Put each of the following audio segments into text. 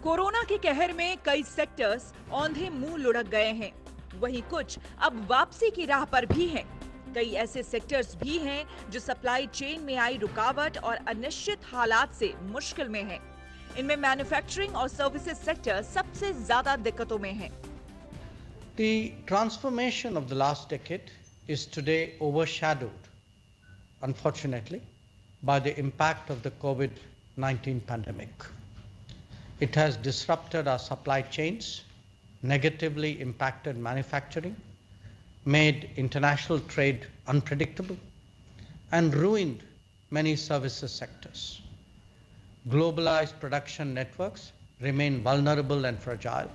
Corona के कहर में कई सेक्टर्स औंधे मुंह लुढ़क गए हैं। वहीं कुछ अब वापसी की राह पर भी हैं। कई ऐसे सेक्टर्स भी हैं जो सप्लाई चेन में आई रुकावट और अनिश्चित हालात से मुश्किल में हैं। इनमें मैन्युफैक्चरिंग और सर्विसेज सेक्टर सबसे ज्यादा दिक्कतों में है। The transformation of the last decade is today overshadowed, unfortunately, by the impact of the COVID-19 pandemic. It has disrupted our supply chains, negatively impacted manufacturing, made international trade unpredictable, and ruined many services sectors. Globalized production networks remain vulnerable and fragile.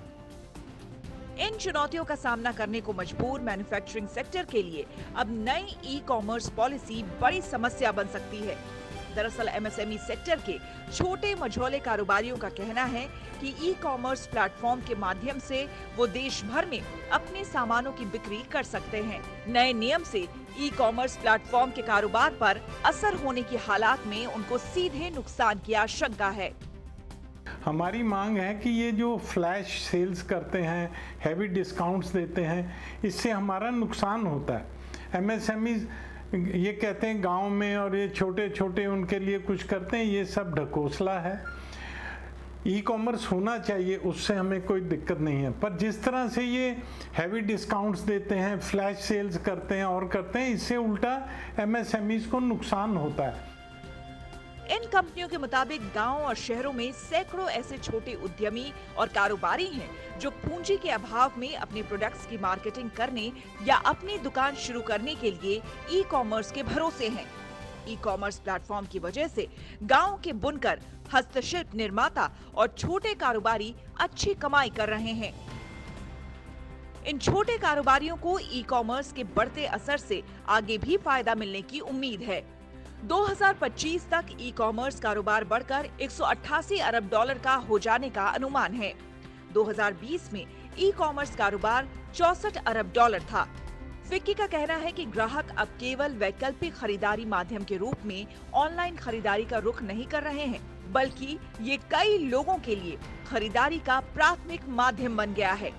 इन चुनौतियों का सामना करने को मजबूर manufacturing sector के लिए अब नई ई कॉमर्स पॉलिसी बड़ी समस्या बन सकती है। दरअसल एमएसएमई सेक्टर के छोटे मझोले कारोबारियों का कहना है कि ई कॉमर्स प्लेटफॉर्म के माध्यम से वो देश भर में अपने सामानों की बिक्री कर सकते हैं। नए नियम से ई कॉमर्स प्लेटफॉर्म के कारोबार पर असर होने की हालात में उनको सीधे नुकसान की आशंका है। हमारी मांग है कि ये जो फ्लैश सेल्स करते हैं, हैवी डिस्काउंट्स देते हैं, इससे हमारा नुकसान होता है। एमएसएमई ये कहते हैं गांव में और ये छोटे छोटे उनके लिए कुछ करते हैं, ये सब ढकोसला है। ई कॉमर्स होना चाहिए, उससे हमें कोई दिक्कत नहीं है, पर जिस तरह से ये हैवी डिस्काउंट्स देते हैं, फ्लैश सेल्स करते हैं और करते हैं, इससे उल्टा एमएसएमईज को नुकसान होता है। इन कंपनियों के मुताबिक गांव और शहरों में सैकड़ों ऐसे छोटे उद्यमी और कारोबारी हैं जो पूंजी के अभाव में अपने प्रोडक्ट्स की मार्केटिंग करने या अपनी दुकान शुरू करने के लिए ई कॉमर्स के भरोसे हैं। ई कॉमर्स प्लेटफॉर्म की वजह से गांव के बुनकर, हस्तशिल्प निर्माता और छोटे कारोबारी अच्छी कमाई कर रहे हैं। इन छोटे कारोबारियों को ई कॉमर्स के बढ़ते असर से आगे भी फायदा मिलने की उम्मीद है। 2025 तक ई कॉमर्स कारोबार बढ़कर 188 अरब डॉलर का हो जाने का अनुमान है। 2020 में ई कॉमर्स कारोबार 64 अरब डॉलर था। फिक्की का कहना है कि ग्राहक अब केवल वैकल्पिक खरीदारी माध्यम के रूप में ऑनलाइन खरीदारी का रुख नहीं कर रहे हैं, बल्कि ये कई लोगों के लिए खरीदारी का प्राथमिक माध्यम बन गया है।